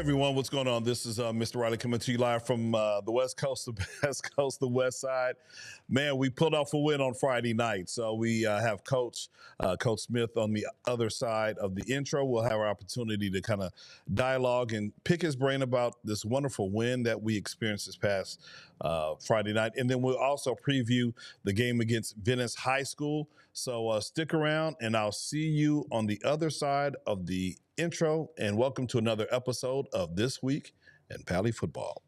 everyone. What's going on? This is Mr. Riley coming to you live from the West Coast, the West Coast, the West Side. Man, we pulled off a win on Friday night. So we have Coach Smith on the other side of the intro. We'll have our opportunity to kind of dialogue and pick his brain about this wonderful win that we experienced this past Friday night. And then we'll also preview the game against Venice High School. So stick around, and I'll see you on the other side of the intro, and welcome to another episode of This Week in Pali Football.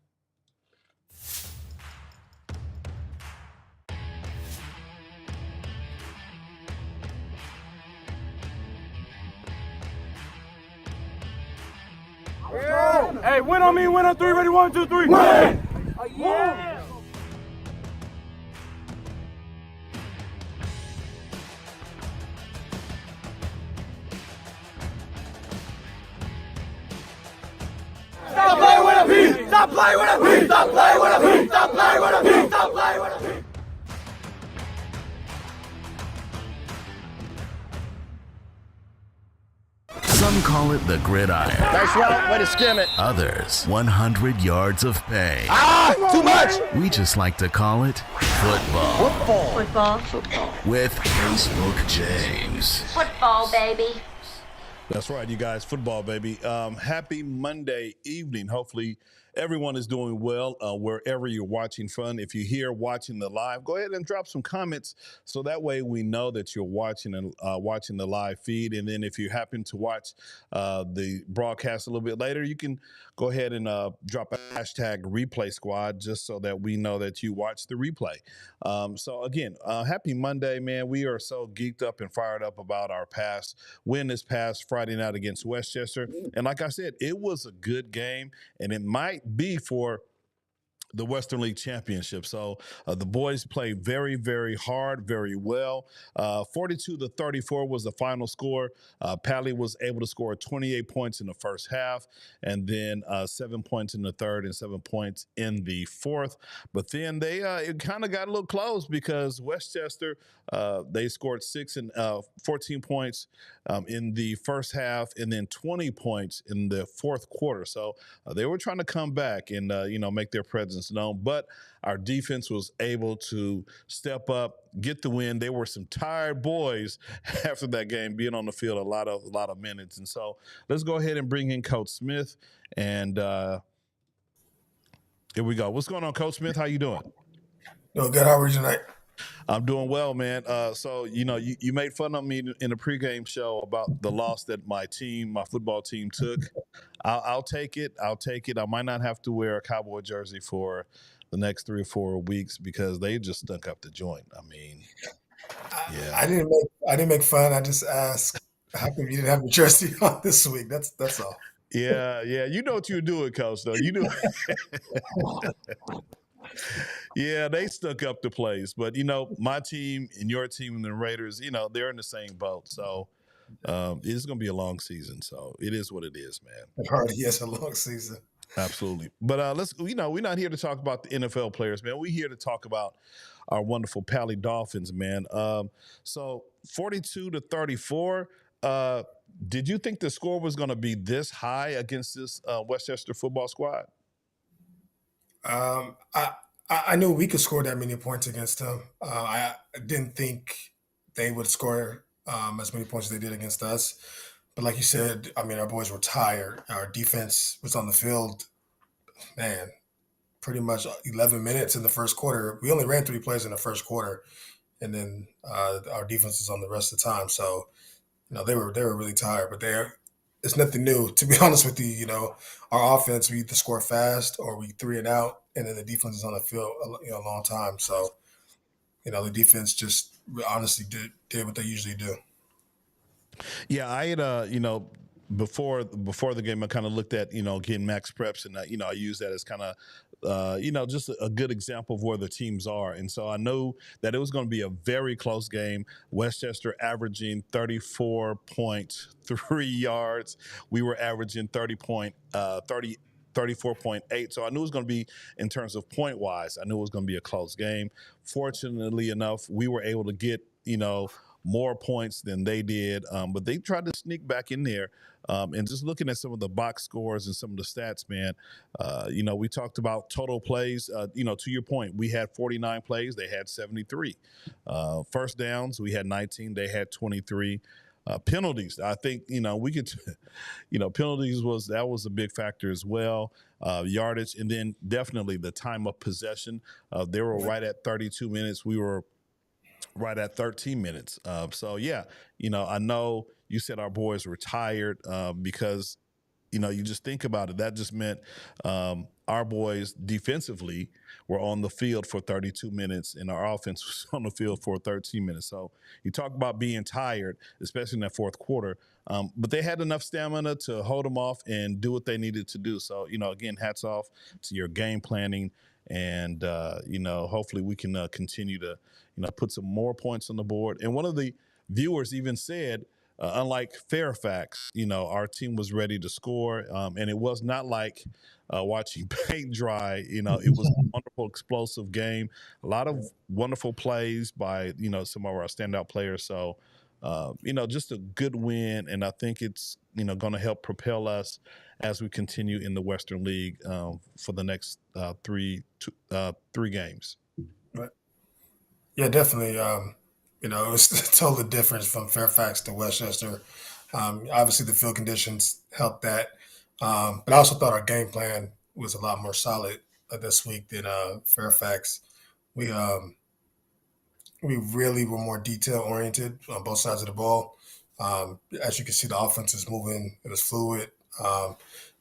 Hey, win on me, win on three, ready, 1, 2, 3. Win! Oh, yeah! Stop playing with a beat! Stop playing with a beat! Stop playing with a beat! Stop playing with a beat! Stop playing with a beat! Some call it the gridiron. Nice run, way to skim it. Others, 100 yards of pain. Too much! We just like to call it football. Football. With Facebook James. Football, baby. That's right, you guys. Football, baby. Happy Monday evening. Hopefully everyone is doing well wherever you're watching from. If you're here watching the live, go ahead and drop some comments so that way we know that you're watching and watching the live feed. And then if you happen to watch the broadcast a little bit later, you can go ahead and drop a hashtag replay squad just so that we know that you watch the replay. So again, happy Monday, man. We are so geeked up and fired up about our win this past Friday night against Westchester. And like I said, it was a good game, and it might be for the Western League Championship. So the boys played very, very hard, very well. 42-34 was the final score. Pali was able to score 28 points in the first half, and then 7 points in the third and 7 points in the fourth. But then they it kind of got a little close because Westchester, they scored 14 points in the first half and then 20 points in the fourth quarter. So they were trying to come back and, make their presence known, but our defense was able to step up, get the win. There were some tired boys after that game being on the field a lot of minutes. And so let's go ahead and bring in Coach Smith. And here we go. What's going on, Coach Smith? How you doing? Doing good. How are you tonight? I'm doing well, man. So, you made fun of me in the pregame show about the loss that my football team took. I'll take it. I might not have to wear a Cowboy jersey for the next 3 or 4 weeks because they just stunk up the joint. I mean, yeah. I didn't make fun. I just asked, how come you didn't have your jersey on this week? That's all. Yeah. You know what you're doing, Coach, though. You know. Yeah, they stuck up the place. But, my team and your team and the Raiders, they're in the same boat. So it's going to be a long season. So it is what it is, man. It already is a long season. Absolutely. But we're not here to talk about the NFL players, man. We're here to talk about our wonderful Pali Dolphins, man. So 42-34, did you think the score was going to be this high against this Westchester football squad? I knew we could score that many points against them. I didn't think they would score as many points as they did against us. But like you said, I mean, our boys were tired. Our defense was on the field, man, pretty much 11 minutes in the first quarter. We only ran 3 plays in the first quarter, and then our defense was on the rest of the time. So, they were really tired. But it's nothing new, to be honest with you. Our offense, we either score fast or we 3 and out, and then the defense is on the field a long time. So, the defense just honestly did what they usually do. Yeah, I had before the game, I kind of looked at getting max preps, and I use that as kind of just a good example of where the teams are. And so I know that it was going to be a very close game. Westchester averaging 34.3 yards. We were averaging 34.8. So I knew it was going to be, in terms of point wise, I knew it was going to be a close game. Fortunately enough, we were able to get more points than they did, but they tried to sneak back in there. And just looking at some of the box scores and some of the stats, man, we talked about total plays. To your point, we had 49 plays. They had 73. First downs, we had 19. They had 23. Penalties, I think, we could, penalties was a big factor as well. Yardage, and then definitely the time of possession. They were right at 32 minutes. We were right at 13 minutes. I know you said our boys were tired because, you just think about it. That just meant our boys defensively were on the field for 32 minutes and our offense was on the field for 13 minutes. So you talk about being tired, especially in that fourth quarter, but they had enough stamina to hold them off and do what they needed to do. So, again, hats off to your game planning. And, hopefully we can continue to, put some more points on the board. And one of the viewers even said, unlike Fairfax, our team was ready to score, and it was not like watching paint dry. It was a wonderful, explosive game. A lot of wonderful plays by, some of our standout players. So, just a good win, and I think it's, going to help propel us as we continue in the Western League for the next three games. Right. Yeah, definitely. It was a total difference from Fairfax to Westchester. Obviously, the field conditions helped that. But I also thought our game plan was a lot more solid this week than Fairfax. We really were more detail oriented on both sides of the ball. As you can see, the offense is moving; it was fluid.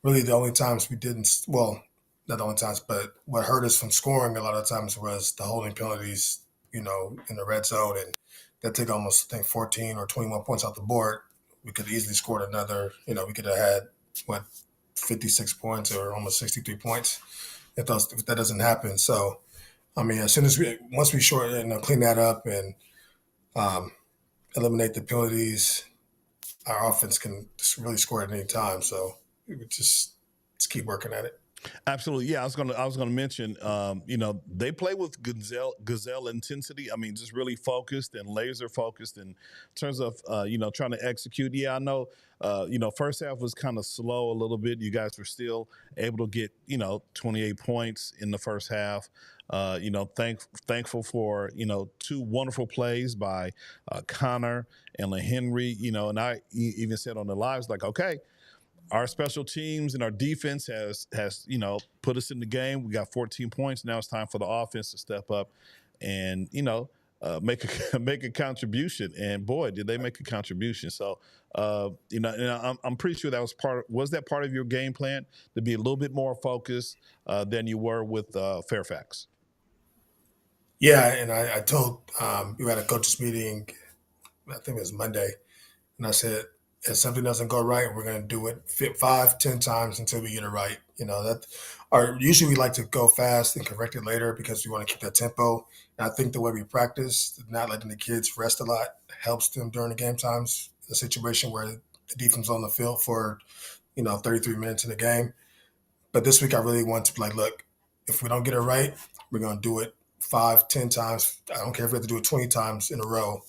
Really, the only times we didn't, well, not the only times, but what hurt us from scoring a lot of times was the holding penalties. In the red zone, and that took almost, I think, 14 or 21 points off the board. We could have easily scored another. We could have had 56 points or almost 63 points if that doesn't happen. So, as soon as once we clean that up and eliminate the penalties, our offense can just really score at any time. So we would just keep working at it. Absolutely, yeah. I was gonna mention, they play with gazelle intensity. I mean, just really focused and laser focused in terms of trying to execute. Yeah, I know. First half was kind of slow a little bit. You guys were still able to get 28 points in the first half. Thankful for two wonderful plays by Connor and Henry. And I even said on the lives, like, okay, our special teams and our defense has put us in the game. We got 14 points. Now it's time for the offense to step up and make a contribution. And boy, did they make a contribution! So I'm pretty sure that was that part of your game plan to be a little bit more focused than you were with Fairfax. Yeah, and I told we had a coaches meeting. I think it was Monday, and I said, if something doesn't go right, we're going to do it 5-10 times until we get it right. Usually we like to go fast and correct it later because we want to keep that tempo. And I think the way we practice, not letting the kids rest a lot, helps them during the game times. A situation where the defense is on the field for 33 minutes in the game. But this week I really want to be like, look, if we don't get it right, we're going to do it 5-10 times. I don't care if we have to do it 20 times in a row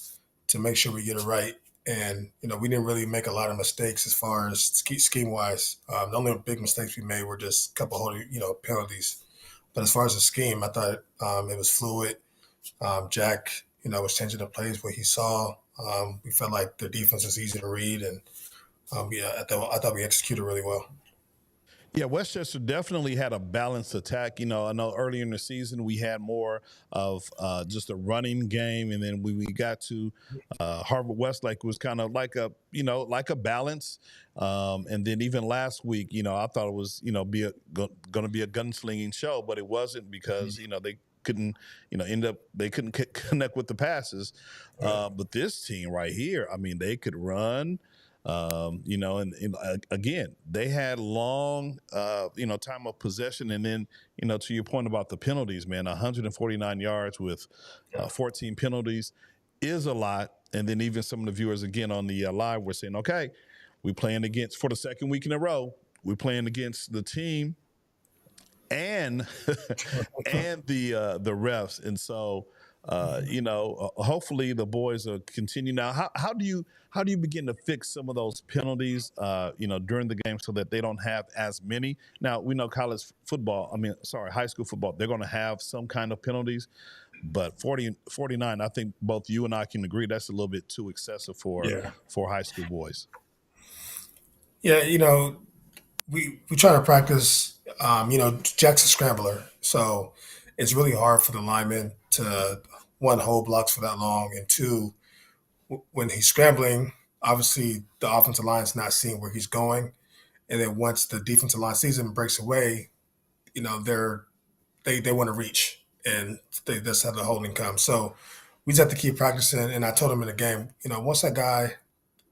to make sure we get it right. And, we didn't really make a lot of mistakes as far as scheme-wise. The only big mistakes we made were just a couple holding, penalties. But as far as the scheme, I thought it was fluid. Jack, was changing the plays what he saw. We felt like the defense was easy to read. And, I thought we executed really well. Yeah, Westchester definitely had a balanced attack. I know earlier in the season we had more of just a running game, and then when we got to Harvard Westlake, was kind of like a balance. And then even last week, I thought it was going to be a gunslinging show, but it wasn't because they couldn't they couldn't connect with the passes. But this team right here, I mean, they could run. And again, they had long, time of possession. And then, to your point about the penalties, man, 149 yards with 14 penalties is a lot. And then even some of the viewers, again, on the live were saying, okay, we're playing for the second week in a row, we're playing against the team and and the refs. And so, Hopefully the boys will continue. Now, how do you begin to fix some of those penalties, during the game so that they don't have as many? Now, we know high school football, they're going to have some kind of penalties, but 49, I think both you and I can agree that's a little bit too excessive for high school boys. Yeah, we try to practice. Jack's a scrambler, so it's really hard for the linemen to one hold blocks for that long, and two, when he's scrambling, obviously the offensive line's not seeing where he's going, and then once the defensive line sees him and breaks away, they want to reach, and they just have the holding come. So we just have to keep practicing. And I told him in the game, once that guy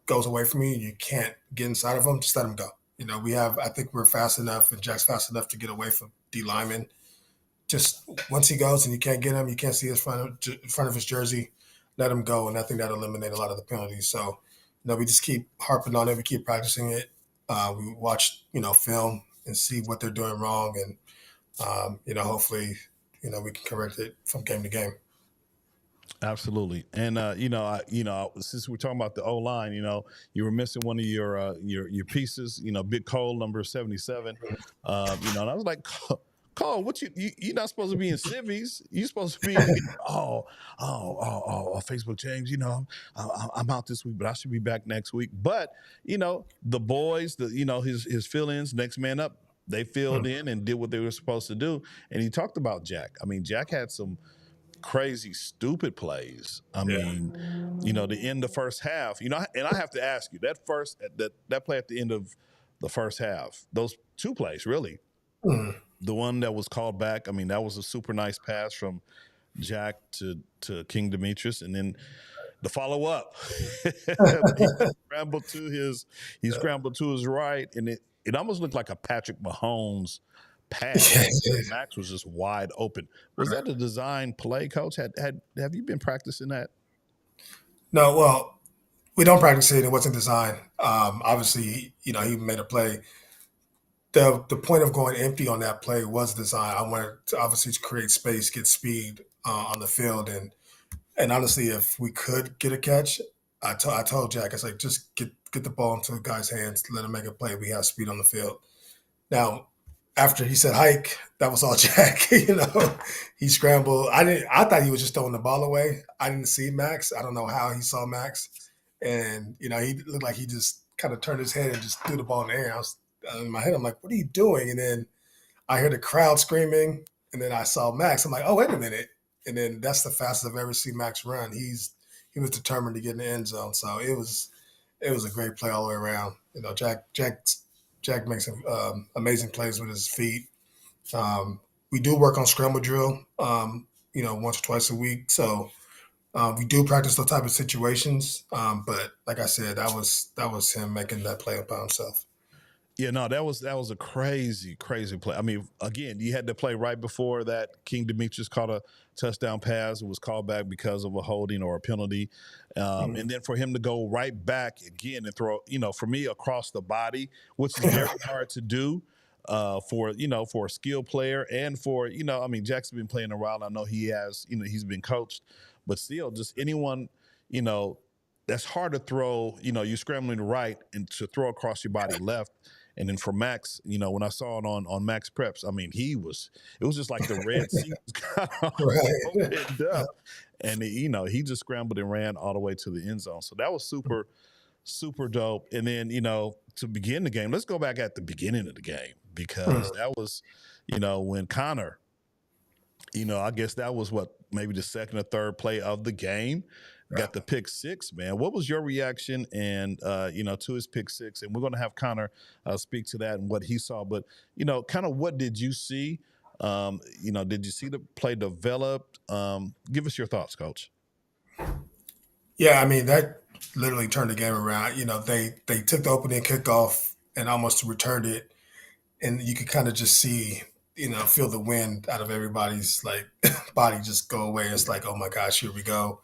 goes away from you, you can't get inside of him, just let him go. I think we're fast enough, and Jack's fast enough to get away from D lineman. Just once he goes and you can't get him, you can't see his front of his jersey, let him go, and I think that eliminates a lot of the penalties. So, we just keep harping on it, we keep practicing it. We watch, film and see what they're doing wrong, and hopefully, we can correct it from game to game. Absolutely. And since we're talking about the O-line, you were missing one of your pieces, Big Cole, number 77. And I was like, Cole, what you're not supposed to be in civvies. You're supposed to be Facebook James, I'm out this week, but I should be back next week. But, the boys, his fill-ins, next man up, they filled in and did what they were supposed to do. And he talked about Jack. I mean, Jack had some crazy, stupid plays. I mean, to end the first half, and I have to ask you, that play at the end of the first half, those two plays, really. The one that was called back, I mean, that was a super nice pass from Jack to King Demetrius, and then the follow-up. he scrambled to his right, and it almost looked like a Patrick Mahomes pass. Max was just wide open. Was that a design play, Coach? Have you been practicing that? No, well, we don't practice it. It wasn't designed. Obviously, he made a play. The point of going empty on that play was designed. I wanted to obviously create space, get speed on the field, and honestly, if we could get a catch, I told Jack, I was like, just get the ball into the guy's hands, let him make a play. We have speed on the field. Now, after he said hike, that was all Jack. He scrambled. I thought he was just throwing the ball away. I didn't see Max. I don't know how he saw Max, and he looked like he just kind of turned his head and just threw the ball in the air. I was in my head. I'm like, what are you doing? And then I heard the crowd screaming, and then I saw Max. I'm like, oh, wait a minute. And then that's the fastest I've ever seen Max run. He was determined to get in the end zone. So it was a great play all the way around. Jack makes amazing plays with his feet. We do work on scramble drill, once or twice a week. So we do practice those type of situations. But like I said, that was him making that play by himself. Yeah, no, that was a crazy, crazy play. I mean, again, you had to play right before that. King Demetrius caught a touchdown pass. It was called back because of a holding or a penalty. And then for him to go right back again and throw, for me, across the body, which is very hard to do for a skilled player and for, Jack's been playing a while. I know he has, he's been coached, but still just anyone, that's hard to throw, you're scrambling right and to throw across your body left. And then for Max, when I saw it on Max Preps, I mean, it was just like the Red Sea was kind of opened up. And, he just scrambled and ran all the way to the end zone. So that was super, super dope. And then, to begin the game, let's go back at the beginning of the game because that was, when Connor, I guess that was maybe the second or third play of the game. Got the pick six, man. What was your reaction and, to his pick six? And we're going to have Connor speak to that and what he saw. But, kind of what did you see? Did you see the play developed? Give us your thoughts, Coach. Yeah, I mean, that literally turned the game around. They took the opening kickoff and almost returned it. And you could kind of just see, feel the wind out of everybody's, body just go away. It's like, oh, my gosh, here we go.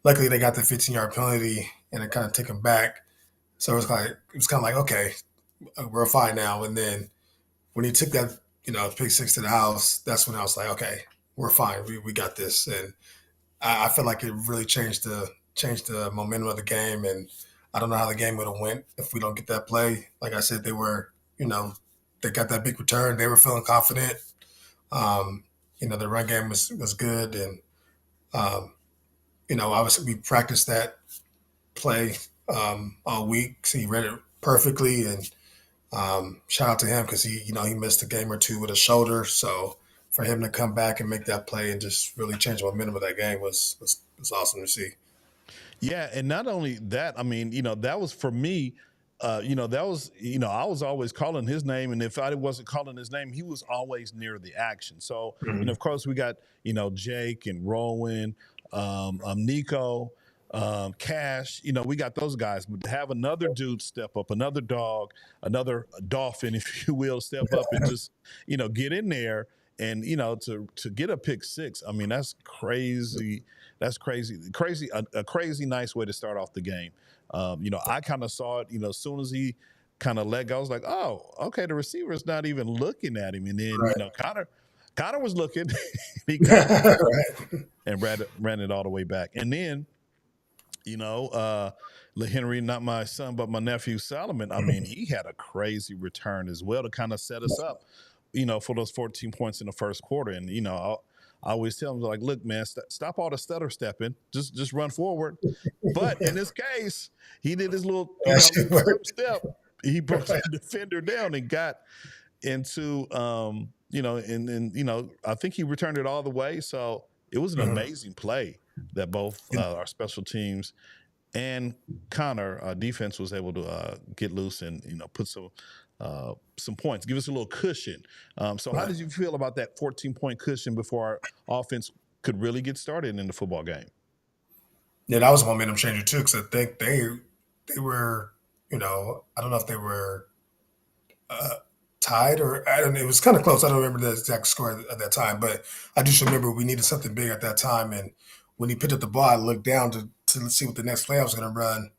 Luckily, they got the 15-yard penalty, and it kind of took them back. So it was kind of like, okay, we're fine now. And then when he took that, pick six to the house, that's when I was like, okay, we're fine. We got this. And I feel like it really changed the momentum of the game, and I don't know how the game would have went if we don't get that play. Like I said, they were, they got that big return. They were feeling confident. Um, the run game was good, and obviously we practiced that play all week. So he read it perfectly, and shout out to him because he missed a game or two with a shoulder. So for him to come back and make that play and just really change the momentum of that game was awesome to see. Yeah, and not only that, I mean, that was for me. That was, I was always calling his name, and if I wasn't calling his name, he was always near the action. So, Mm-hmm. of course, we got Jake and Rowan, Nico, Cash. We got those guys. But to have another dude step up, another dog, another dolphin, if you will, step up and just get in there. And to get a pick six, I mean that's crazy. That's crazy, a crazy nice way to start off the game. I kind of saw it. As soon as he kind of let go, I was like, oh, okay, the receiver's not even looking at him. And then Right. Connor was looking. He caught Right. and ran it all the way back. And then Henry, not my son, but my nephew Solomon. I mean, he had a crazy return as well to kind of set us up, for those 14 points in the first quarter. And I always tell him like, look, man, stop all the stutter stepping, just run forward. But in this case, he did his little step. He broke the defender down and got into and I think he returned it all the way. So it was an amazing play that both our special teams and Connor defense was able to get loose and put some points, give us a little cushion. So how did you feel about that 14-point cushion before our offense could really get started in the football game? Yeah, that was a momentum changer too, because I think they were, I don't know if they were tied or I don't know, it was kind of close. I don't remember the exact score at that time, but I just remember we needed something big at that time. And when he picked up the ball, I looked down to see what the next play I was going to run,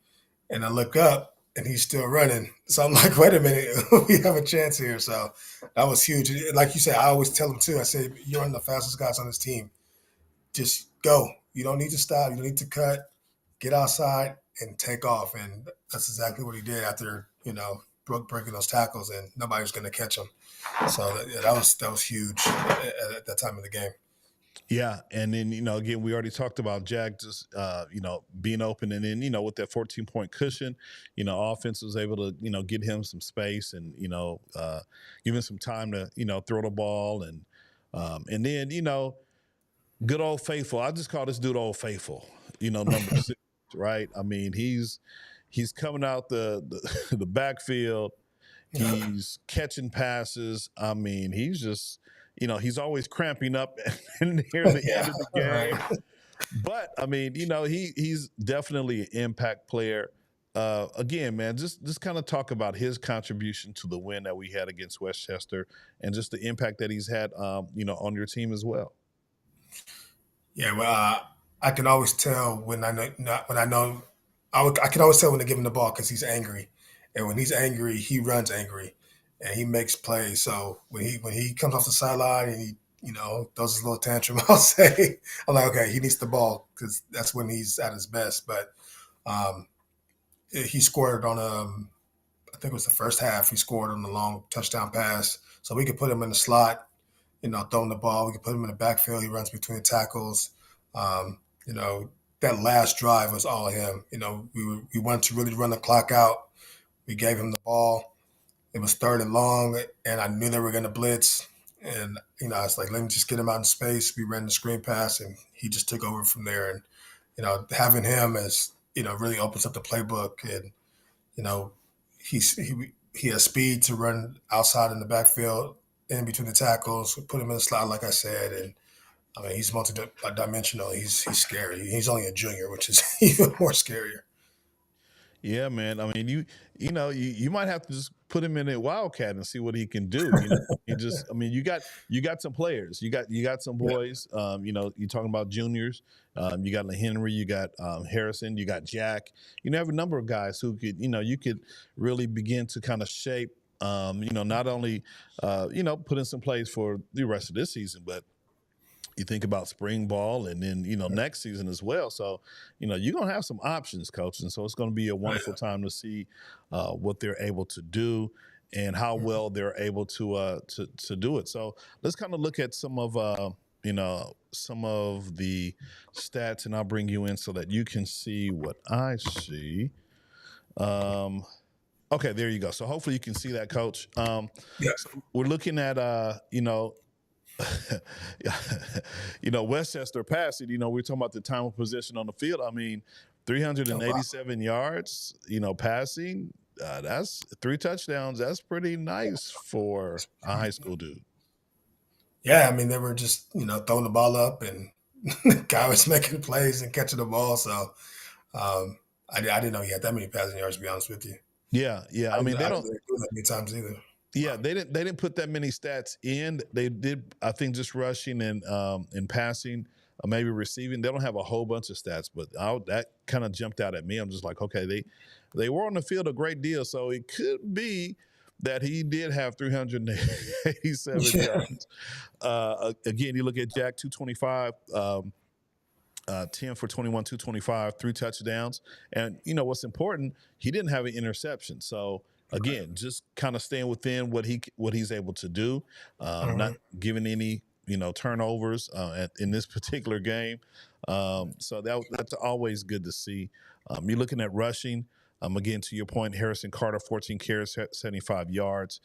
and I look up and he's still running. So I'm like, wait a minute, we have a chance here. So that was huge. Like you said, I always tell him too. I say, you're one of the fastest guys on this team. Just go. You don't need to stop. You don't need to cut. Get outside and take off. And that's exactly what he did after, breaking those tackles, and nobody was going to catch him. So that was huge at that time of the game. Yeah, and then again, we already talked about Jack just being open, and then with that 14-point cushion, offense was able to get him some space and give him some time to throw the ball and then good old faithful. I just call this dude old faithful. Number 6, right? I mean he's coming out the backfield. He's catching passes. I mean, he's just, he's always cramping up near the end of the game. Right. But I mean, he's definitely an impact player. Again, man, just kind of talk about his contribution to the win that we had against Westchester, and just the impact that he's had, on your team as well. Yeah, well, I can always tell I can always tell when they give him the ball because he's angry, and when he's angry, he runs angry, and he makes plays. So when he comes off the sideline and he throws his little tantrum, I'm like, okay, he needs the ball because that's when he's at his best. But he scored on I think it was the first half. He scored on the long touchdown pass, so we could put him in the slot, throwing the ball. We could put him in the backfield. He runs between tackles. That last drive was all him. We wanted to really run the clock out. We gave him the ball. It was 3rd and long, and I knew they were going to blitz. And, I was like, let me just get him out in space. We ran the screen pass, and he just took over from there. And, having him as, really opens up the playbook. And, he has speed to run outside in the backfield, in between the tackles, put him in the slot, like I said. And, I mean, he's multi-dimensional. He's scary. He's only a junior, which is even more scarier. Yeah, man. I mean, you might have to just put him in a Wildcat and see what he can do. You got some players. You got some boys. You're talking about juniors. You got Henry. You got Harrison. You got Jack. You have a number of guys who could you could really begin to kind of shape. Not only put in some plays for the rest of this season, but you think about spring ball and then, next season as well. So, you're going to have some options, Coach. And so it's going to be a wonderful time to see what they're able to do and how well they're able to do it. So let's kind of look at some of some of the stats, and I'll bring you in so that you can see what I see. Okay, there you go. So hopefully you can see that, Coach. So we're looking at Westchester passing. We're talking about the time of possession on the field. I mean, 387 yards. Passing. That's 3 touchdowns. That's pretty nice for a high school dude. Yeah, I mean, they were just, throwing the ball up and the guy was making plays and catching the ball. So I didn't know he had that many passing yards, to be honest with you. Yeah. I mean, they don't do that many times either. Yeah, they didn't put that many stats in. They did, I think, just rushing and passing, maybe receiving. They don't have a whole bunch of stats, but that kind of jumped out at me. I'm just like, okay, they were on the field a great deal, so it could be that he did have 387 yards. Again, you look at Jack, 225, 10 for 21, 225, 3 touchdowns. And what's important, he didn't have an interception. So again, just kind of staying within what he's able to do, not giving any turnovers in this particular game. So that's always good to see. You're looking at rushing. Again, to your point, Harrison Carter, 14 carries, 75 yards.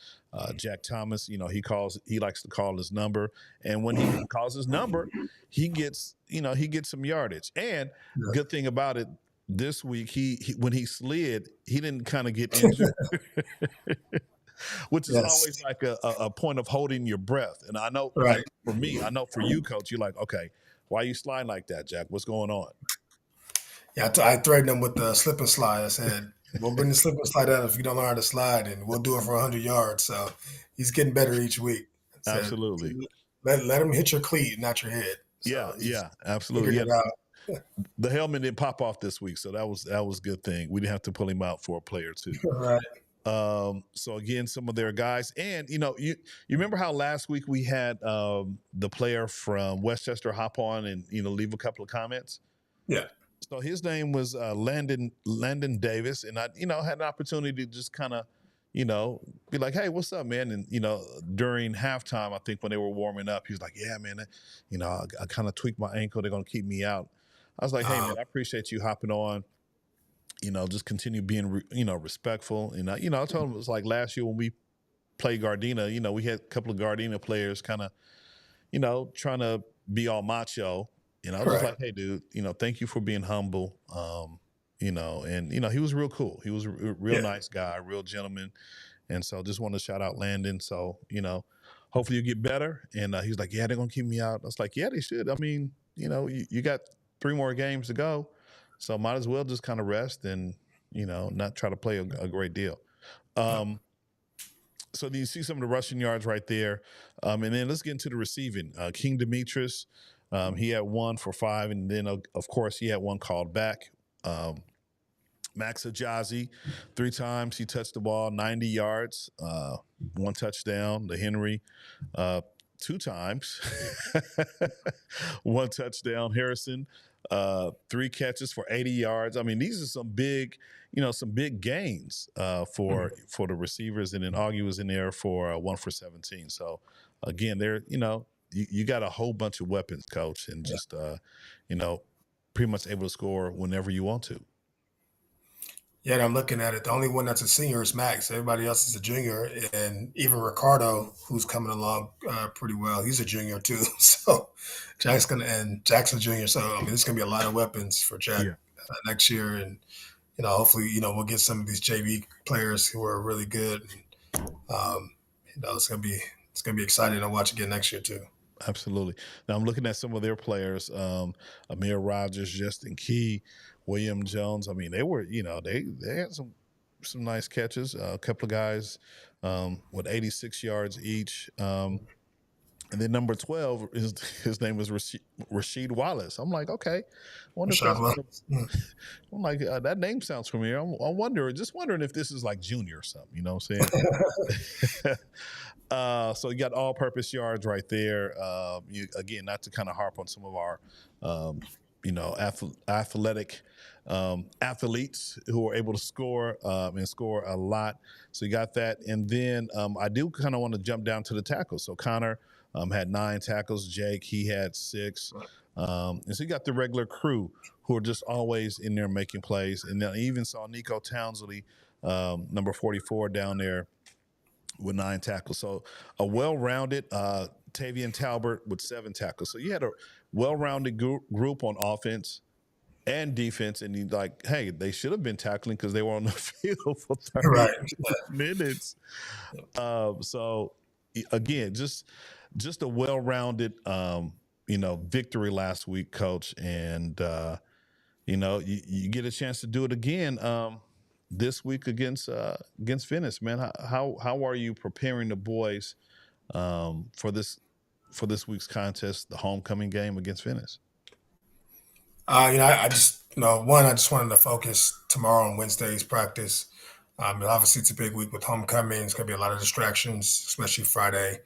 Jack Thomas, he likes to call his number, and when he calls his number, he gets some yardage. And good thing about it, this week, he when he slid, he didn't kind of get injured, which is always like a point of holding your breath. And I know, like, for me, I know for you, Coach, you're like, okay, why are you sliding like that, Jack? What's going on? Yeah, I threatened him with the slip and slide. I said, we'll bring the slip and slide out if you don't learn how to slide, and we'll do it for 100 yards. So he's getting better each week. Said, absolutely. Let him hit your cleat, not your head. So yeah, absolutely. The helmet didn't pop off this week, so that was a good thing. We didn't have to pull him out for a play or two. Right. So again, some of their guys, and you remember how last week we had the player from Westchester hop on and leave a couple of comments. Yeah. So his name was Landon Davis, and I had an opportunity to just kind of be like, hey, what's up, man? And during halftime, I think when they were warming up, he was like, yeah, man, I kind of tweaked my ankle. They're gonna keep me out. I was like, hey, man, I appreciate you hopping on. Just continue being respectful. And I told him it was like last year when we played Gardena. We had a couple of Gardena players kind of trying to be all macho. I was just like, hey, dude, thank you for being humble. And he was real cool. He was a real nice guy, real gentleman. And so just wanted to shout out Landon. So, hopefully you get better. And he's like, yeah, they're going to keep me out. I was like, yeah, they should. I mean, you got 3 more games to go. So might as well just kind of rest and, not try to play a great deal. So you see some of the rushing yards right there. And then let's get into the receiving. King Demetrius, he had 1 for 5. And then, of course, he had 1 called back. Max Ajazi, 3 times he touched the ball, 90 yards, 1 touchdown. The Henry, 2 times, 1 touchdown. Harrison, 3 catches for 80 yards. I mean, these are some big gains for the receivers. And then Augie was in there for 1 for 17. So again, they're you got a whole bunch of weapons, Coach, and just pretty much able to score whenever you want to. Yeah, and I'm looking at it. The only one that's a senior is Max. Everybody else is a junior, and even Ricardo, who's coming along pretty well, he's a junior too. So Jackson Jr. So I mean, there's gonna be a lot of weapons for Jack next year, and hopefully we'll get some of these JV players who are really good. And, it's gonna be exciting to watch again next year too. Absolutely. Now I'm looking at some of their players, Amir Rogers, Justin Key, William Jones. I mean, they were, they had some nice catches. A couple of guys with 86 yards each. And then number 12, his name is Rasheed Wallace. I'm like, okay, I wonder if that's Rashad one of. Williams. I'm like, that name sounds familiar. I'm wondering if this is like Junior or something. You know what I'm saying? So you got all-purpose yards right there. Again, not to kind of harp on some of our, athletic athletes who are able to score and score a lot. So you got that, and then I do kind of want to jump down to the tackles. So Connor had 9 tackles. Jake, he had 6. And so you got the regular crew who are just always in there making plays. And then I even saw Nico Townsley, number 44, down there with 9 tackles. So a well-rounded Tavian Talbert with 7 tackles. So you had a well-rounded group on offense and defense, and you like, hey, they should have been tackling because they were on the field for 30 Right. minutes. So again, just a well-rounded, victory last week, Coach, and you get a chance to do it again this week against Venice, man. How are you preparing the boys for this week's contest, the homecoming game against Venice? I just, I just wanted to focus tomorrow on Wednesday's practice. And obviously, it's a big week with homecoming. It's going to be a lot of distractions, especially Friday.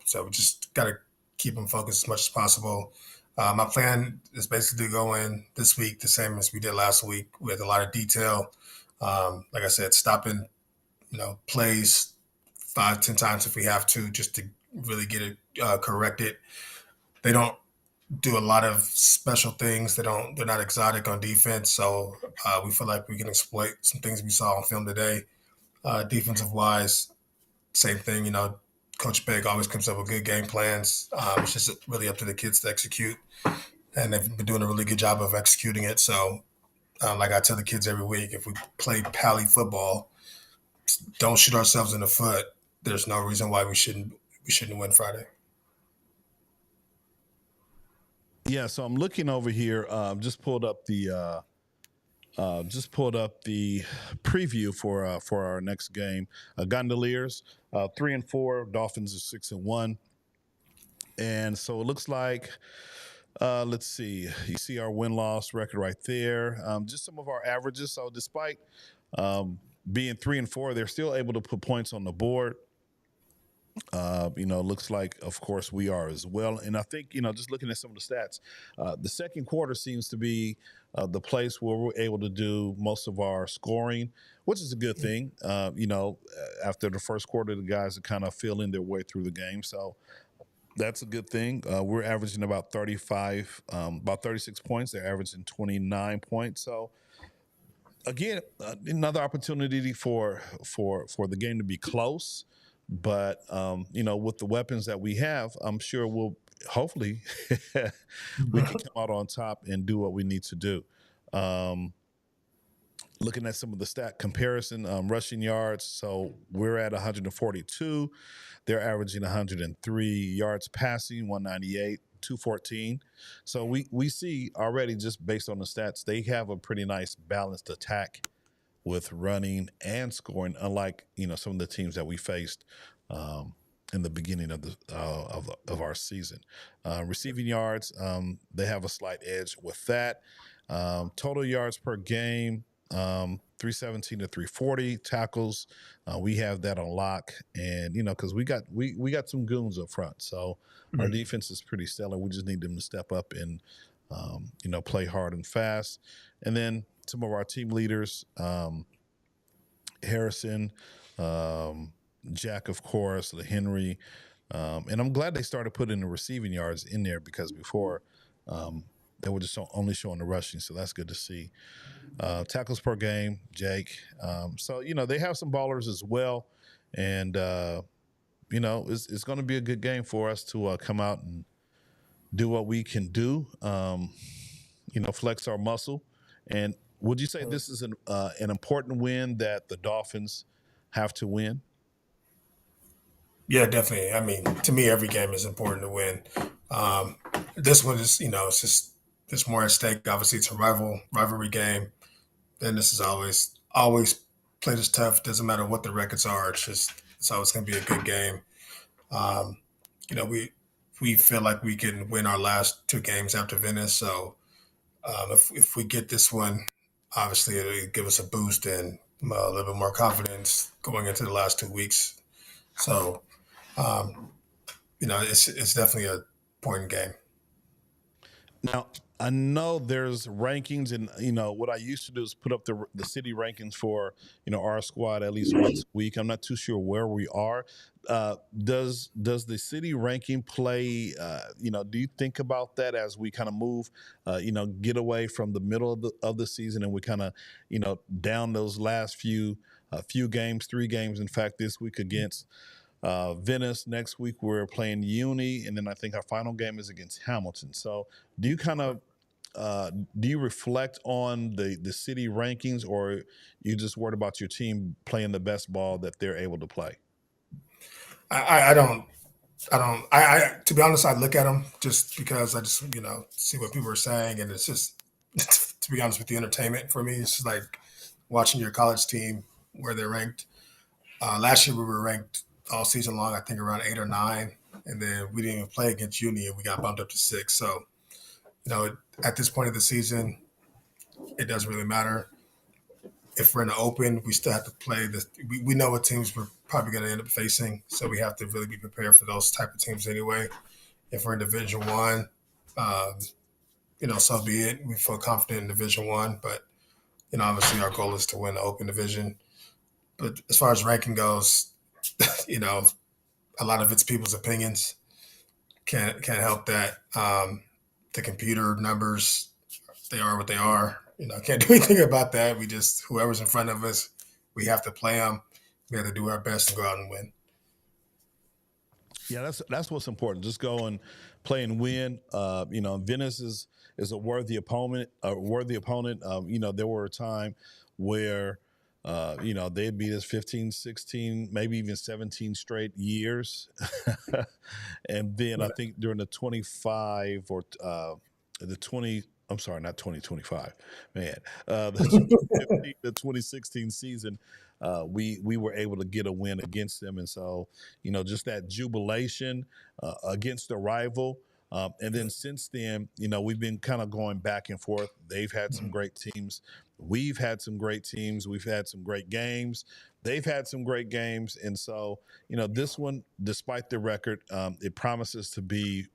So we just got to keep them focused as much as possible. My plan is basically to go in this week the same as we did last week with a lot of detail. Like I said, stopping, plays 5-10 times if we have to, just to really get it corrected. They don't do a lot of special things. They're not exotic on defense. So we feel like we can exploit some things we saw on film today. Defensive wise, same thing. Coach Begg always comes up with good game plans. It's just really up to the kids to execute, and they've been doing a really good job of executing it. So, like I tell the kids every week, if we play Pali football, don't shoot ourselves in the foot. There's no reason why we shouldn't win Friday. Yeah, so I'm looking over here. Just pulled up the preview for our next game. Gondoliers 3-4, Dolphins are 6-1, and so it looks like. Let's see. You see our win-loss record right there. Just some of our averages. So despite being 3-4, they're still able to put points on the board. Looks like, of course, we are as well. And I think, just looking at some of the stats, the second quarter seems to be the place where we're able to do most of our scoring, which is a good thing. After the first quarter, the guys are kind of feeling their way through the game. So that's a good thing. We're averaging about 36 points. They're averaging 29 points. So again, another opportunity for the game to be close. But, with the weapons that we have, I'm sure hopefully we can come out on top and do what we need to do. Looking at some of the stat comparison, rushing yards. So we're at 142. They're averaging 103 yards passing, 198, 214. So we see already, just based on the stats, they have a pretty nice balanced attack with running and scoring, unlike some of the teams that we faced in the beginning of of our season. Receiving yards, they have a slight edge with that. Total yards per game, 317 to 340. Tackles, we have that on lock, and because we got some goons up front, so our defense is pretty stellar. We just need them to step up and play hard and fast. And then some of our team leaders, Harrison, Jack, of course, Henry, and I'm glad they started putting the receiving yards in there, because before they were just only showing the rushing, so that's good to see. Tackles per game, Jake. So they have some ballers as well, and it's going to be a good game for us to come out and do what we can do. Flex our muscle. And would you say this is an important win that the Dolphins have to win? Yeah, definitely. I mean, to me, every game is important to win. This one is, it's just there's more at stake. Obviously, it's a rivalry game. Then this is always played as tough. Doesn't matter what the records are. It's always going to be a good game. we feel like we can win our last two games after Venice. So if we get this one, obviously it'll give us a boost and a little bit more confidence going into the last 2 weeks. So it's definitely a important game. Now, I know there's rankings, and what I used to do is put up the city rankings for our squad at least once a week. I'm not too sure where we are. Does the city ranking play? Do you think about that as we kind of move? Get away from the middle of the season, and we kind of down those last few games, 3 games. In fact, this week against Venice. Next week we're playing Uni, and then I think our final game is against Hamilton. So, do you kind of do you reflect on the city rankings, or you just worried about your team playing the best ball that they're able to play? I don't. To be honest, I look at them just because I just see what people are saying, and it's just to be honest with you, entertainment for me. It's just like watching your college team where they're ranked. Last year we were ranked all season long, I think around 8 or 9, and then we didn't even play against Uni, and we got bumped up to 6. So at this point of the season, it doesn't really matter. If we're in the open, we still have to play this. We know what teams we're probably going to end up facing, so we have to really be prepared for those type of teams anyway. If we're in Division One, so be it. We feel confident in Division One, but obviously our goal is to win the Open Division. But as far as ranking goes, a lot of it's people's opinions. Can't help that. The computer numbers, they are what they are. Can't do anything about that. We just, whoever's in front of us, we have to play them. We have to do our best to go out and win. Yeah, that's what's important. Just go and play and win. Venice is a worthy opponent. There were a time where they'd beat us 15, 16, maybe even 17 straight years. And then I think during the 25 or the 20, I'm sorry, not 2025, man. The 2016 season, we were able to get a win against them. And so, just that jubilation against the rival. And then since then, we've been kind of going back and forth. They've had some great teams. We've had some great teams. We've had some great games. They've had some great games. And so, this one, despite the record, it promises to be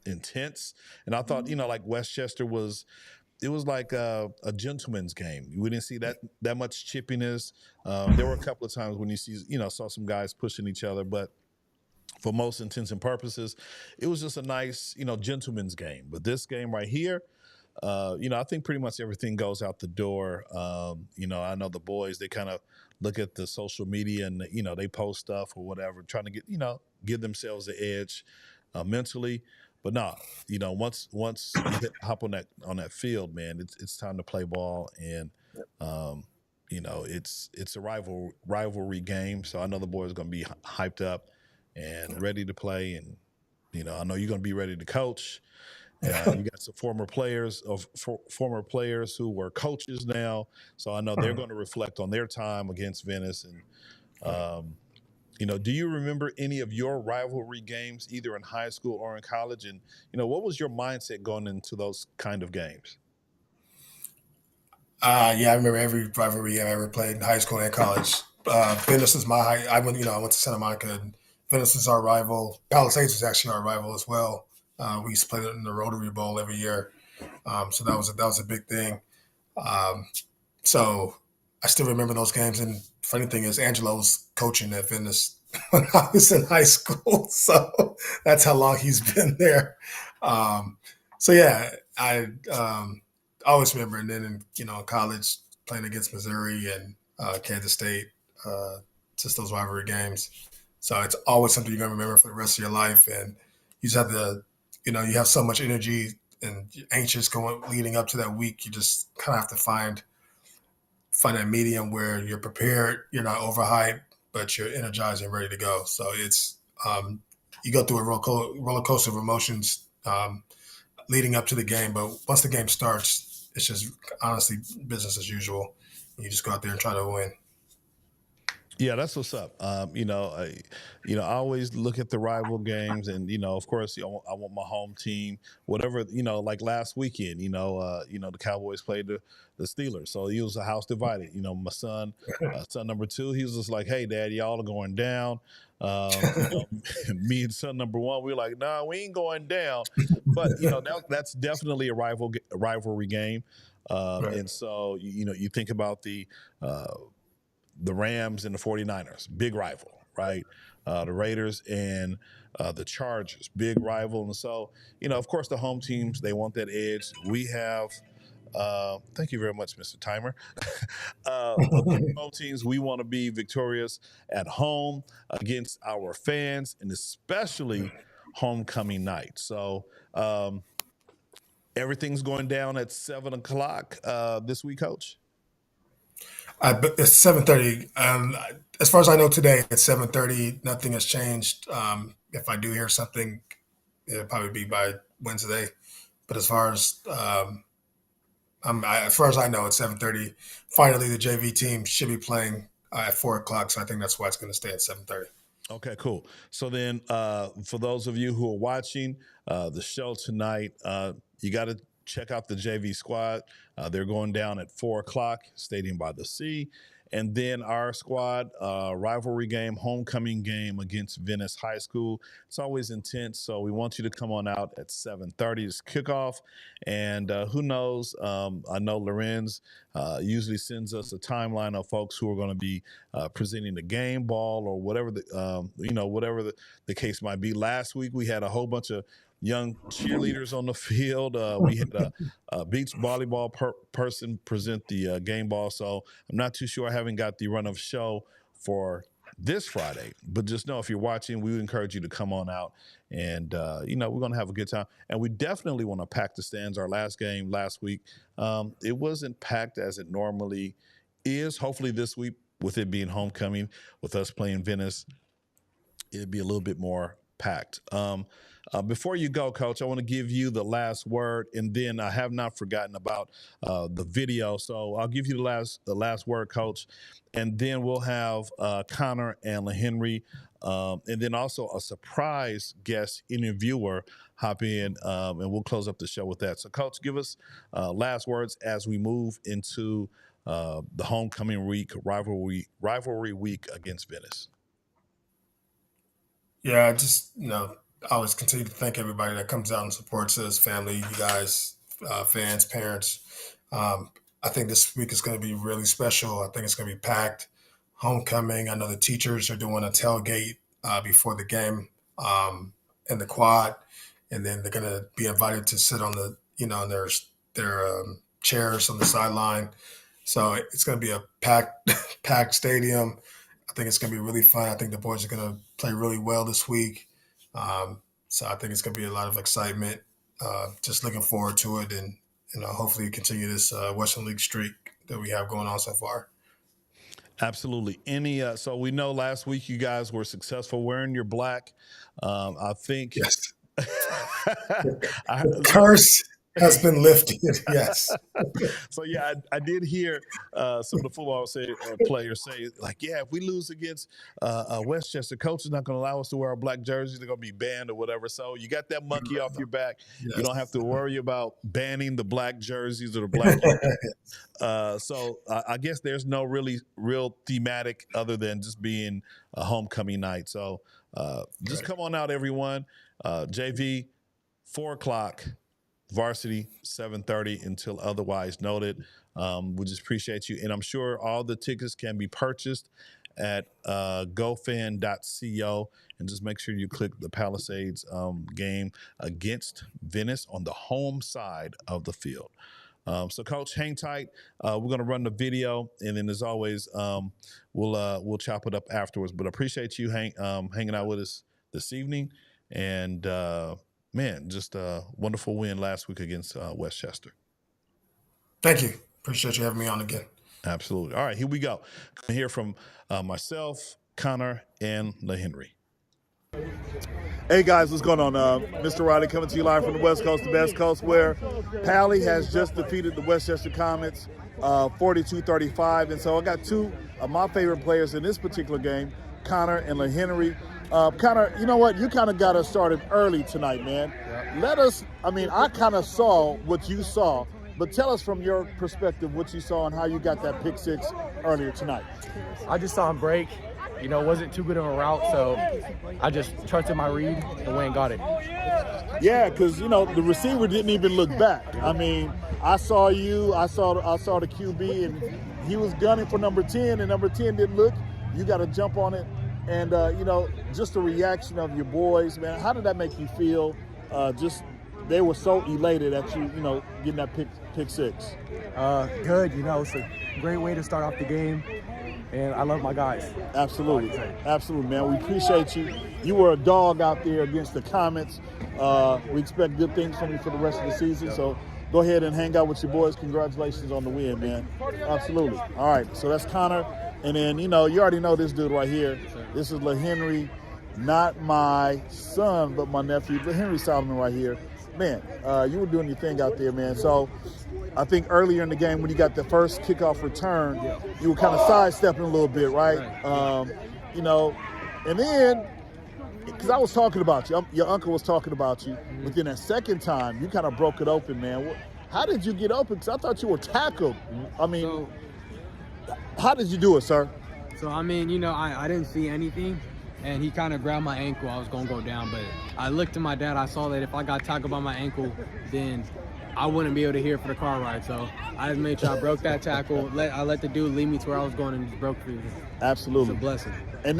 intense. And I thought, like Westchester it was like a gentleman's game. We didn't see that much chippiness. There were a couple of times when you saw some guys pushing each other, but for most intents and purposes, it was just a nice, gentleman's game. But this game right here, I think pretty much everything goes out the door. I know the boys, they kind of look at the social media and, they post stuff or whatever, trying to give themselves the edge mentally. But no, once you hop on that field, man, it's time to play ball. And, it's a rivalry game. So I know the boys are going to be hyped up and ready to play. And, I know you're going to be ready to coach. You got some former players who were coaches now. So I know they're going to reflect on their time against Venice. And, do you remember any of your rivalry games, either in high school or in college? And, what was your mindset going into those kind of games? I remember every rivalry game I ever played in high school and college. Venice is I went to Santa Monica, and Venice is our rival. Palisades is actually our rival as well. We used to play in the Rotary Bowl every year. So that was a big thing. So I still remember those games. And funny thing is, Angelo was coaching at Venice when I was in high school. So that's how long he's been there. I always remember. And then in college, playing against Missouri and Kansas State, just those rivalry games. So it's always something you're going to remember for the rest of your life. And you just have to, you have so much energy and anxious leading up to that week. You just kind of have to find that medium where you're prepared, you're not overhyped, but you're energized and ready to go. So it's you go through a roller coaster of emotions leading up to the game, but once the game starts, it's just honestly business as usual. You just go out there and try to win. Yeah, that's what's up. I always look at the rival games, and of course, I want my home team. Whatever, like last weekend, the Cowboys played the Steelers, so he was a house divided. My son number two, he was just like, "Hey, Dad, y'all are going down." Me and son number one, we were like, "Nah, we ain't going down." But that's definitely a rivalry game, Right. and so you think about the Rams and the 49ers, big rival, right? The Raiders and the Chargers, big rival. And so, of course, the home teams, they want that edge. We have, thank you very much, Mr. Timer. Of course, home teams, we want to be victorious at home against our fans and especially homecoming night. So, everything's going down at 7 o'clock this week, Coach. But it's 7:30. As far as I know today, it's 7:30. Nothing has changed. If I do hear something, it'll probably be by Wednesday. But as far as I know, it's 7:30. Finally, the JV team should be playing at 4 o'clock. So I think that's why it's going to stay at 7:30. Okay, cool. So then, for those of you who are watching the show tonight, you got to check out the JV squad. They're going down at 4 o'clock, Stadium by the Sea. And then our squad, rivalry game, homecoming game against Venice High School. It's always intense, so we want you to come on out at 7:30. It's kickoff, and who knows? I know Lorenz usually sends us a timeline of folks who are going to be presenting the game ball or whatever the case might be. Last week we had a whole bunch of young cheerleaders on the field. We had a beach volleyball person present the game ball. So I'm not too sure. I haven't got the run of show for this Friday, but just know if you're watching, we would encourage you to come on out and, we're going to have a good time. And we definitely want to pack the stands. Our last game last week, it wasn't packed as it normally is. Hopefully this week, with it being homecoming, with us playing Venice, it'd be a little bit more packed. Before you go, Coach, I want to give you the last word, and then I have not forgotten about the video. So I'll give you the last word, Coach, and then we'll have Connor and LaHenry, and then also a surprise guest interviewer hop in, and we'll close up the show with that. So, Coach, give us last words as we move into the homecoming week, rivalry week against Venice. Yeah, I always continue to thank everybody that comes out and supports us, family, you guys, fans, parents. I think this week is going to be really special. I think it's going to be packed. Homecoming. I know the teachers are doing a tailgate before the game in the quad, and then they're going to be invited to sit on in their chairs on the sideline. So it's going to be a packed stadium. I think it's going to be really fun. I think the boys are going to play really well this week. So I think it's going to be a lot of excitement. Just looking forward to it, and hopefully continue this Western League streak that we have going on so far. Absolutely. So we know last week you guys were successful wearing your black. I think. Yes. The curse has been lifted. Yes. So yeah, I did hear some of the football players say, like, yeah, if we lose against Westchester, coach is not going to allow us to wear our black jerseys. They're going to be banned or whatever. So you got that monkey off your back. Yes. You don't have to worry about banning the black jerseys or the black. So I guess there's no real thematic other than just being a homecoming night. So just come on out, everyone. JV, 4 o'clock. Varsity, 7:30 until otherwise noted. We just appreciate you. And I'm sure all the tickets can be purchased at gofan.co. And just make sure you click the Palisades game against Venice on the home side of the field. So, Coach, hang tight. We're going to run the video. And then, as always, we'll chop it up afterwards. But I appreciate you hanging out with us this evening. And, man, just a wonderful win last week against Westchester. Thank you. Appreciate you having me on again. Absolutely. All right, here we go. Hear from myself, Connor, and LaHenry. Hey guys, what's going on? Mr. Riley coming to you live from the West Coast, the best coast, where Pali has just defeated the Westchester Comets 42-35. And so I got two of my favorite players in this particular game, Connor and LaHenry. Connor, you know what? You kind of got us started early tonight, man. I kind of saw what you saw, but tell us from your perspective what you saw and how you got that pick six earlier tonight. I just saw him break. Wasn't too good of a route, so I just trusted my read and went and got it. Yeah, because, the receiver didn't even look back. I mean, I saw you, I saw the QB, and he was gunning for number 10, and number 10 didn't look. You got to jump on it. And, just the reaction of your boys, man, how did that make you feel? They were so elated at you, getting that pick six. Good, it's a great way to start off the game. And I love my guys. Absolutely, man. We appreciate you. You were a dog out there against the Comets. We expect good things from you for the rest of the season. So go ahead and hang out with your boys. Congratulations on the win, man. Absolutely. All right, so that's Connor. And then, you already know this dude right here. This is LaHenry, not my son, but my nephew, LaHenry Solomon right here. Man, you were doing your thing out there, man. So I think earlier in the game when you got the first kickoff return, you were kind of sidestepping a little bit, right? And then, because I was talking about you, your uncle was talking about you, but then that second time, you kind of broke it open, man. How did you get open? Because I thought you were tackled. I mean, how did you do it, sir? So, I didn't see anything, and he kind of grabbed my ankle. I was going to go down, but I looked at my dad. I saw that if I got tackled by my ankle, then I wouldn't be able to hear for the car ride. So I just made sure I broke that tackle. I let the dude lead me to where I was going and just broke through. Absolutely. It's a blessing. And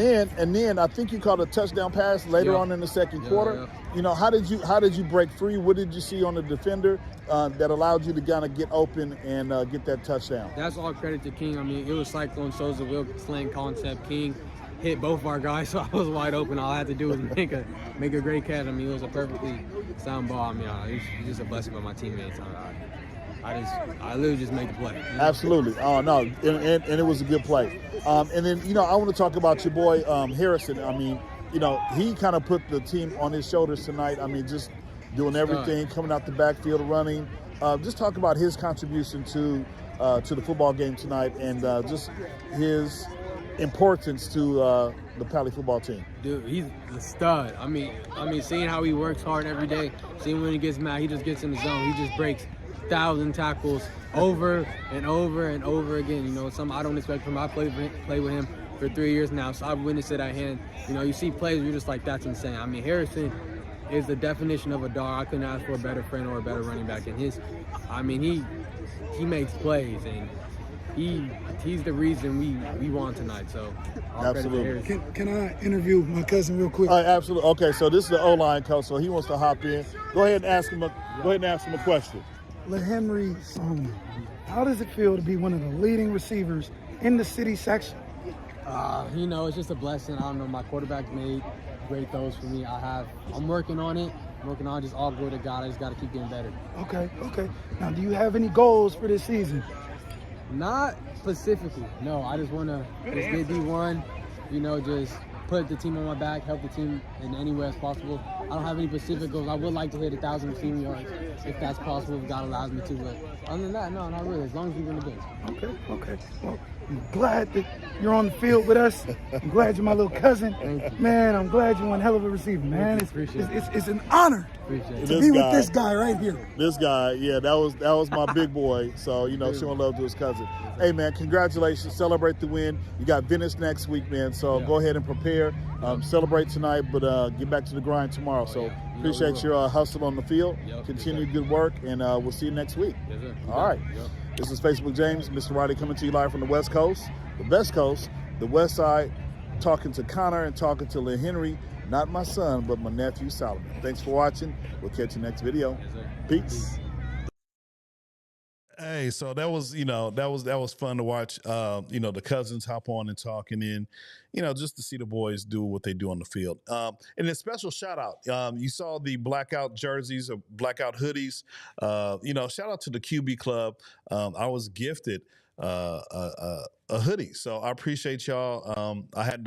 then I think you caught a touchdown pass later on in the second quarter. How did you break free? What did you see on the defender that allowed you to kind of get open and get that touchdown? That's all credit to King. It was Cyclone Souza, Will slang concept. King hit both of our guys, so I was wide open. All I had to do was make a great catch. It was a perfectly sound ball. It's just a blessing by my teammates. I literally just made the play. Absolutely. Oh, no, and it was a good play. And then, I want to talk about your boy Harrison. He kind of put the team on his shoulders tonight. Just doing everything, coming out the backfield, running. Just talk about his contribution to the football game tonight and just his importance to the Pali football team. Dude, he's a stud. Seeing how he works hard every day, seeing when he gets mad, he just gets in the zone. He just breaks 1,000 tackles over and over and over again. Something I don't expect from him. I play with him for 3 years now, so I've witnessed it at hand. You see plays, you're just like, that's insane. Harrison is the definition of a dog. I couldn't ask for a better friend or a better running back than his. He makes plays, and he's the reason we won tonight. So absolutely. Can I interview my cousin real quick? Absolutely. Okay, so this is the O-line coach, so he wants to hop in. Go ahead and ask him a question. LaHenry Solomon, how does it feel to be one of the leading receivers in the city section? It's just a blessing. My quarterback made great throws for me. I'm working on it. Just all glory to God. I just got to keep getting better. Okay. Now, do you have any goals for this season? Not specifically. No, I just want to just get D1, just put the team on my back, help the team in any way as possible. I don't have any specific goals. I would like to hit 1,000 receiving yards if that's possible, if God allows me to. But other than that, no, not really, as long as we win the game. Okay. Well, I'm glad that you're on the field with us. I'm glad you're my little cousin. Thank you. Man, I'm glad you're one hell of a receiver, man. It's an honor to be with this guy right here. This guy, yeah, that was my big boy. So, showing love to his cousin. Hey, man, congratulations. Celebrate the win. You got Venice next week, man. So go ahead and prepare. Celebrate tonight, but get back to the grind tomorrow. So appreciate your hustle on the field. Continue good work, and we'll see you next week. Yes, sir. All right. This is Facebook James, Mr. Riley coming to you live from the West Coast, the best coast, the West Side, talking to Connor and talking to LaHenry, not my son, but my nephew Solomon. Thanks for watching. We'll catch you next video. Yes, sir. Peace. Hey, so that was, that was fun to watch. The cousins hop on and talk, and then, just to see the boys do what they do on the field. And a special shout out. You saw the blackout jerseys or blackout hoodies. Shout out to the QB Club. I was gifted a hoodie, so I appreciate y'all. I had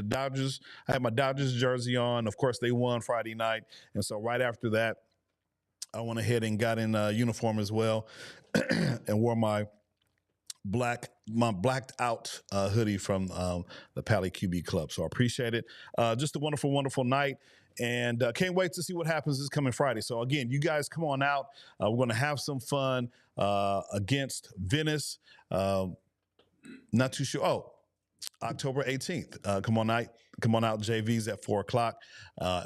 my Dodgers jersey on. Of course, they won Friday night, and so right after that, I went ahead and got in uniform as well and wore my blacked out hoodie from the Pali QB Club. So I appreciate it. Just a wonderful, wonderful night. And can't wait to see what happens this coming Friday. So again, you guys come on out. We're going to have some fun against Venice. Not too sure. Oh, October 18th. Come on out. JV's at 4:00.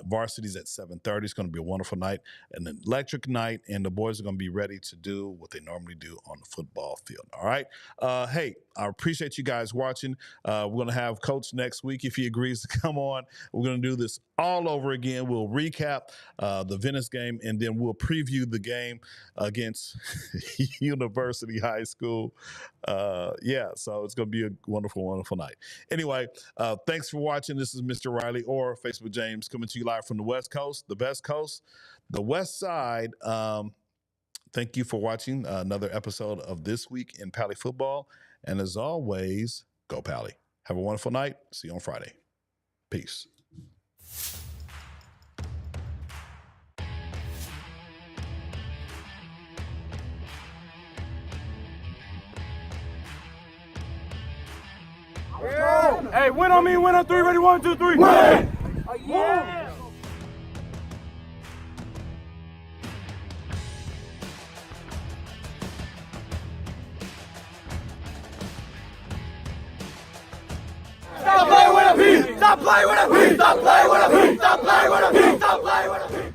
Varsity's at 7:30. It's going to be a wonderful night, an electric night, and the boys are going to be ready to do what they normally do on the football field. All right. Hey, I appreciate you guys watching. We're going to have Coach next week if he agrees to come on. We're going to do this all over again. We'll recap the Venice game, and then we'll preview the game against University High School. So it's going to be a wonderful, wonderful night. Anyway, thanks for watching. This is Mr. Riley or Facebook James coming to you live from the West Coast, the best coast, the West Side. Thank you for watching another episode of This Week in Pali Football. And as always, go Pali. Have a wonderful night. See you on Friday. Peace. Hey, win on me, win on three, ready, 1, 2, 3. Win! Yeah! Stop playing with a P! Stop playing with a P! Stop playing with a P! Stop playing with a P! Stop playing with a P!